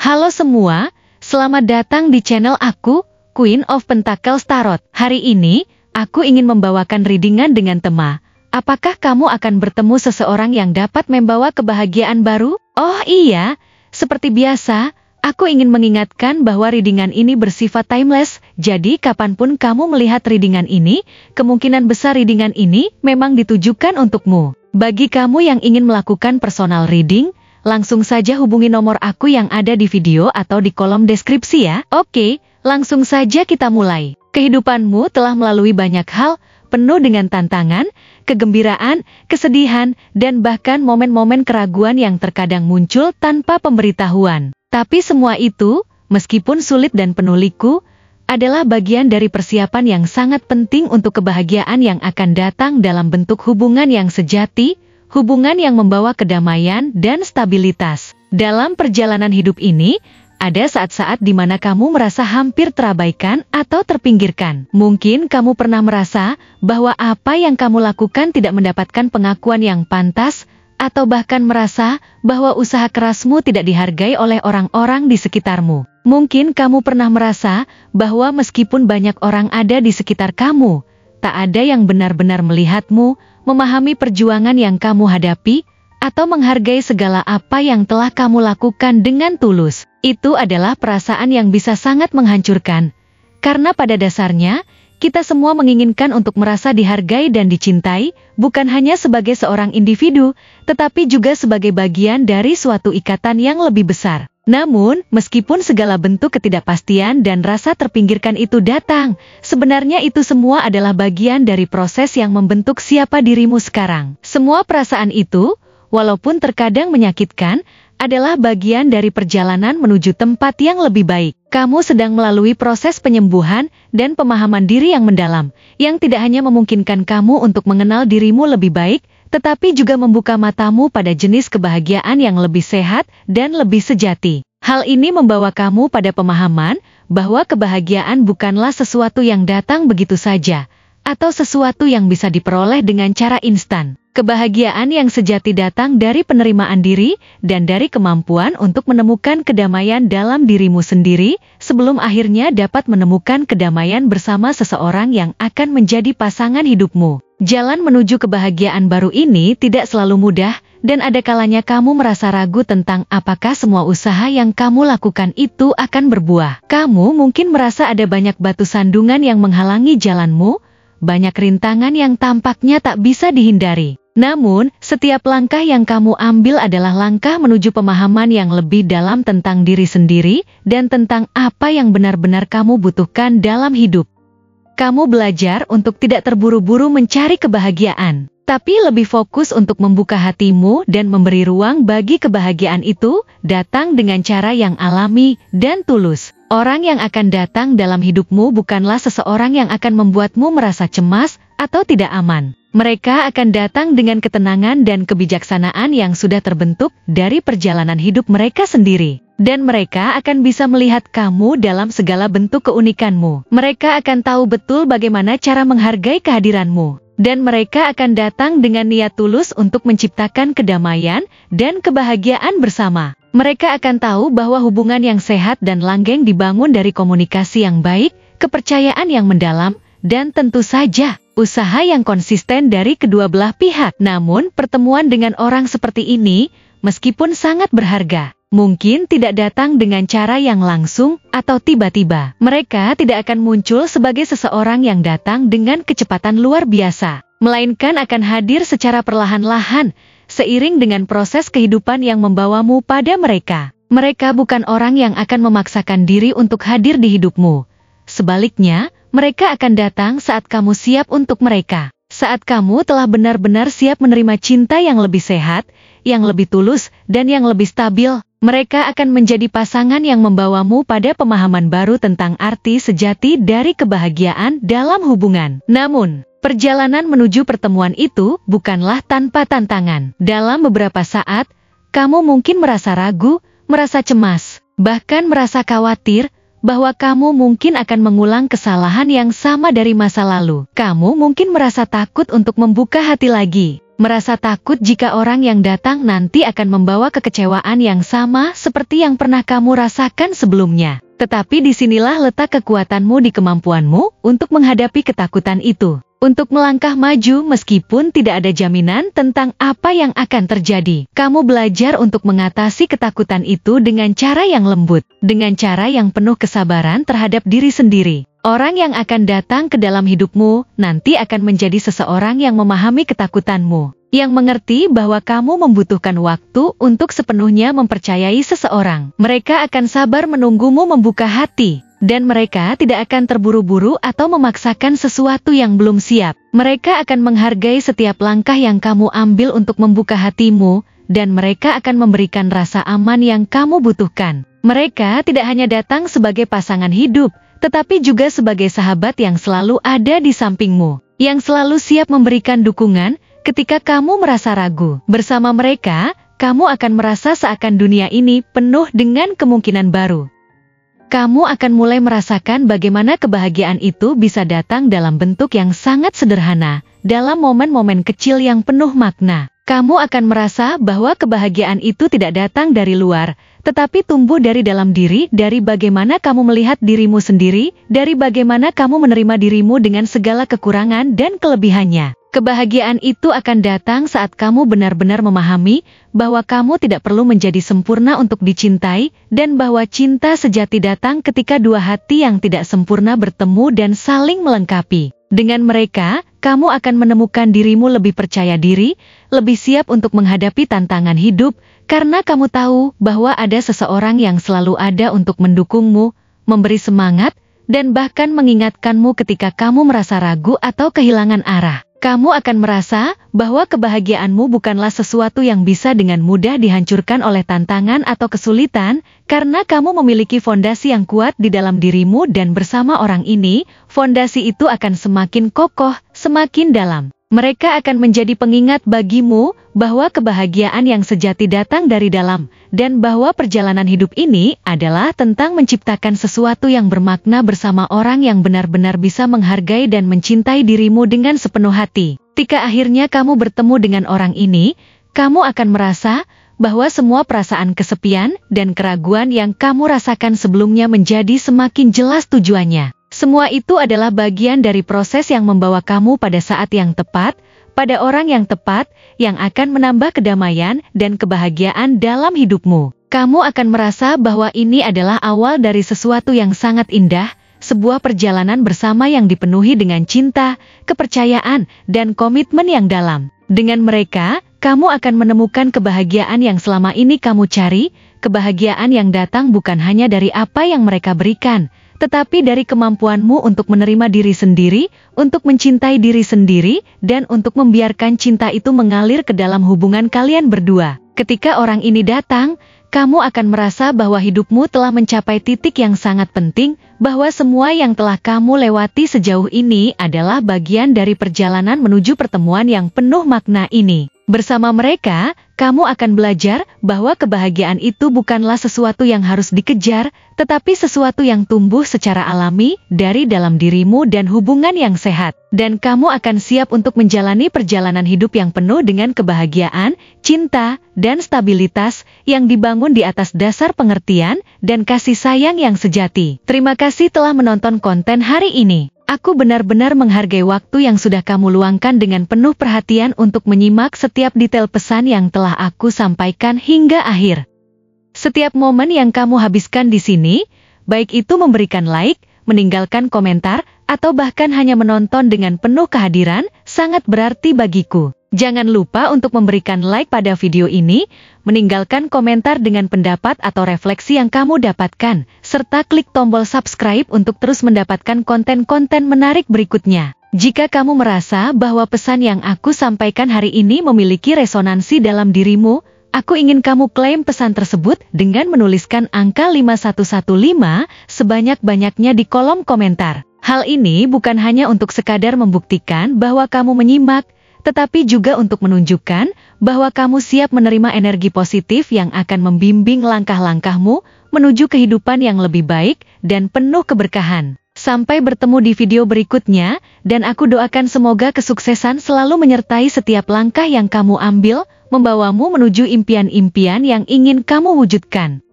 Halo semua, selamat datang di channel aku, Queen of Pentacles Tarot. Hari ini, aku ingin membawakan readingan dengan tema, apakah kamu akan bertemu seseorang yang dapat membawa kebahagiaan baru? Oh iya, seperti biasa, aku ingin mengingatkan bahwa readingan ini bersifat timeless, jadi kapanpun kamu melihat readingan ini, kemungkinan besar readingan ini memang ditujukan untukmu. Bagi kamu yang ingin melakukan personal reading, langsung saja hubungi nomor aku yang ada di video atau di kolom deskripsi ya. Oke, langsung saja kita mulai. Kehidupanmu telah melalui banyak hal, penuh dengan tantangan, kegembiraan, kesedihan, dan bahkan momen-momen keraguan yang terkadang muncul tanpa pemberitahuan. Tapi semua itu, meskipun sulit dan penuh liku, adalah bagian dari persiapan yang sangat penting untuk kebahagiaan yang akan datang dalam bentuk hubungan yang sejati, hubungan yang membawa kedamaian dan stabilitas. Dalam perjalanan hidup ini, ada saat-saat di mana kamu merasa hampir terabaikan atau terpinggirkan. Mungkin kamu pernah merasa bahwa apa yang kamu lakukan tidak mendapatkan pengakuan yang pantas, atau bahkan merasa bahwa usaha kerasmu tidak dihargai oleh orang-orang di sekitarmu. Mungkin kamu pernah merasa bahwa meskipun banyak orang ada di sekitar kamu, tak ada yang benar-benar melihatmu, memahami perjuangan yang kamu hadapi, atau menghargai segala apa yang telah kamu lakukan dengan tulus. Itu adalah perasaan yang bisa sangat menghancurkan, karena pada dasarnya, kita semua menginginkan untuk merasa dihargai dan dicintai, bukan hanya sebagai seorang individu, tetapi juga sebagai bagian dari suatu ikatan yang lebih besar. Namun, meskipun segala bentuk ketidakpastian dan rasa terpinggirkan itu datang, sebenarnya itu semua adalah bagian dari proses yang membentuk siapa dirimu sekarang. Semua perasaan itu, walaupun terkadang menyakitkan, adalah bagian dari perjalanan menuju tempat yang lebih baik. Kamu sedang melalui proses penyembuhan dan pemahaman diri yang mendalam, yang tidak hanya memungkinkan kamu untuk mengenal dirimu lebih baik, tetapi juga membuka matamu pada jenis kebahagiaan yang lebih sehat dan lebih sejati. Hal ini membawa kamu pada pemahaman bahwa kebahagiaan bukanlah sesuatu yang datang begitu saja, atau sesuatu yang bisa diperoleh dengan cara instan. Kebahagiaan yang sejati datang dari penerimaan diri dan dari kemampuan untuk menemukan kedamaian dalam dirimu sendiri sebelum akhirnya dapat menemukan kedamaian bersama seseorang yang akan menjadi pasangan hidupmu. Jalan menuju kebahagiaan baru ini tidak selalu mudah dan ada kalanya kamu merasa ragu tentang apakah semua usaha yang kamu lakukan itu akan berbuah. Kamu mungkin merasa ada banyak batu sandungan yang menghalangi jalanmu, banyak rintangan yang tampaknya tak bisa dihindari. Namun, setiap langkah yang kamu ambil adalah langkah menuju pemahaman yang lebih dalam tentang diri sendiri dan tentang apa yang benar-benar kamu butuhkan dalam hidup. Kamu belajar untuk tidak terburu-buru mencari kebahagiaan, tapi lebih fokus untuk membuka hatimu dan memberi ruang bagi kebahagiaan itu datang dengan cara yang alami dan tulus. Orang yang akan datang dalam hidupmu bukanlah seseorang yang akan membuatmu merasa cemas atau tidak aman. Mereka akan datang dengan ketenangan dan kebijaksanaan yang sudah terbentuk dari perjalanan hidup mereka sendiri. Dan mereka akan bisa melihat kamu dalam segala bentuk keunikanmu. Mereka akan tahu betul bagaimana cara menghargai kehadiranmu. Dan mereka akan datang dengan niat tulus untuk menciptakan kedamaian dan kebahagiaan bersama. Mereka akan tahu bahwa hubungan yang sehat dan langgeng dibangun dari komunikasi yang baik, kepercayaan yang mendalam, dan tentu saja, usaha yang konsisten dari kedua belah pihak. Namun, pertemuan dengan orang seperti ini, meskipun sangat berharga, mungkin tidak datang dengan cara yang langsung atau tiba-tiba. Mereka tidak akan muncul sebagai seseorang yang datang dengan kecepatan luar biasa, melainkan akan hadir secara perlahan-lahan, seiring dengan proses kehidupan yang membawamu pada mereka. Mereka bukan orang yang akan memaksakan diri untuk hadir di hidupmu. Sebaliknya, mereka akan datang saat kamu siap untuk mereka. Saat kamu telah benar-benar siap menerima cinta yang lebih sehat, yang lebih tulus, dan yang lebih stabil, mereka akan menjadi pasangan yang membawamu pada pemahaman baru tentang arti sejati dari kebahagiaan dalam hubungan. Namun, perjalanan menuju pertemuan itu bukanlah tanpa tantangan. Dalam beberapa saat, kamu mungkin merasa ragu, merasa cemas, bahkan merasa khawatir, bahwa kamu mungkin akan mengulang kesalahan yang sama dari masa lalu. Kamu mungkin merasa takut untuk membuka hati lagi, Merasa takut jika orang yang datang nanti akan membawa kekecewaan yang sama seperti yang pernah kamu rasakan sebelumnya. Tetapi disinilah letak kekuatanmu di kemampuanmu untuk menghadapi ketakutan itu. Untuk melangkah maju meskipun tidak ada jaminan tentang apa yang akan terjadi. Kamu belajar untuk mengatasi ketakutan itu dengan cara yang lembut, dengan cara yang penuh kesabaran terhadap diri sendiri. Orang yang akan datang ke dalam hidupmu nanti akan menjadi seseorang yang memahami ketakutanmu, yang mengerti bahwa kamu membutuhkan waktu untuk sepenuhnya mempercayai seseorang. Mereka akan sabar menunggumu membuka hati, dan mereka tidak akan terburu-buru atau memaksakan sesuatu yang belum siap. Mereka akan menghargai setiap langkah yang kamu ambil untuk membuka hatimu, dan mereka akan memberikan rasa aman yang kamu butuhkan. Mereka tidak hanya datang sebagai pasangan hidup, tetapi juga sebagai sahabat yang selalu ada di sampingmu, yang selalu siap memberikan dukungan ketika kamu merasa ragu. Bersama mereka, kamu akan merasa seakan dunia ini penuh dengan kemungkinan baru. Kamu akan mulai merasakan bagaimana kebahagiaan itu bisa datang dalam bentuk yang sangat sederhana, dalam momen-momen kecil yang penuh makna. Kamu akan merasa bahwa kebahagiaan itu tidak datang dari luar, tetapi tumbuh dari dalam diri, dari bagaimana kamu melihat dirimu sendiri, dari bagaimana kamu menerima dirimu dengan segala kekurangan dan kelebihannya. Kebahagiaan itu akan datang saat kamu benar-benar memahami bahwa kamu tidak perlu menjadi sempurna untuk dicintai, dan bahwa cinta sejati datang ketika dua hati yang tidak sempurna bertemu dan saling melengkapi. Dengan mereka, kamu akan menemukan dirimu lebih percaya diri, lebih siap untuk menghadapi tantangan hidup, karena kamu tahu bahwa ada seseorang yang selalu ada untuk mendukungmu, memberi semangat, dan bahkan mengingatkanmu ketika kamu merasa ragu atau kehilangan arah. Kamu akan merasa bahwa kebahagiaanmu bukanlah sesuatu yang bisa dengan mudah dihancurkan oleh tantangan atau kesulitan, karena kamu memiliki fondasi yang kuat di dalam dirimu, dan bersama orang ini, fondasi itu akan semakin kokoh, semakin dalam. Mereka akan menjadi pengingat bagimu bahwa kebahagiaan yang sejati datang dari dalam, dan bahwa perjalanan hidup ini adalah tentang menciptakan sesuatu yang bermakna bersama orang yang benar-benar bisa menghargai dan mencintai dirimu dengan sepenuh hati. Ketika akhirnya kamu bertemu dengan orang ini, kamu akan merasa bahwa semua perasaan kesepian dan keraguan yang kamu rasakan sebelumnya menjadi semakin jelas tujuannya. Semua itu adalah bagian dari proses yang membawa kamu pada saat yang tepat, pada orang yang tepat, yang akan menambah kedamaian dan kebahagiaan dalam hidupmu. Kamu akan merasa bahwa ini adalah awal dari sesuatu yang sangat indah, sebuah perjalanan bersama yang dipenuhi dengan cinta, kepercayaan, dan komitmen yang dalam. Dengan mereka, kamu akan menemukan kebahagiaan yang selama ini kamu cari, kebahagiaan yang datang bukan hanya dari apa yang mereka berikan, tetapi dari kemampuanmu untuk menerima diri sendiri, untuk mencintai diri sendiri, dan untuk membiarkan cinta itu mengalir ke dalam hubungan kalian berdua. Ketika orang ini datang, kamu akan merasa bahwa hidupmu telah mencapai titik yang sangat penting, bahwa semua yang telah kamu lewati sejauh ini adalah bagian dari perjalanan menuju pertemuan yang penuh makna ini. Bersama mereka, kamu akan belajar bahwa kebahagiaan itu bukanlah sesuatu yang harus dikejar, tetapi sesuatu yang tumbuh secara alami dari dalam dirimu dan hubungan yang sehat. Dan kamu akan siap untuk menjalani perjalanan hidup yang penuh dengan kebahagiaan, cinta, dan stabilitas yang dibangun di atas dasar pengertian dan kasih sayang yang sejati. Terima kasih telah menonton konten hari ini. Aku benar-benar menghargai waktu yang sudah kamu luangkan dengan penuh perhatian untuk menyimak setiap detail pesan yang telah aku sampaikan hingga akhir. Setiap momen yang kamu habiskan di sini, baik itu memberikan like, meninggalkan komentar, atau bahkan hanya menonton dengan penuh kehadiran, sangat berarti bagiku. Jangan lupa untuk memberikan like pada video ini, meninggalkan komentar dengan pendapat atau refleksi yang kamu dapatkan, serta klik tombol subscribe untuk terus mendapatkan konten-konten menarik berikutnya. Jika kamu merasa bahwa pesan yang aku sampaikan hari ini memiliki resonansi dalam dirimu, aku ingin kamu klaim pesan tersebut dengan menuliskan angka 5115 sebanyak-banyaknya di kolom komentar. Hal ini bukan hanya untuk sekadar membuktikan bahwa kamu menyimak, tetapi juga untuk menunjukkan bahwa kamu siap menerima energi positif yang akan membimbing langkah-langkahmu menuju kehidupan yang lebih baik dan penuh keberkahan. Sampai bertemu di video berikutnya, dan aku doakan semoga kesuksesan selalu menyertai setiap langkah yang kamu ambil, membawamu menuju impian-impian yang ingin kamu wujudkan.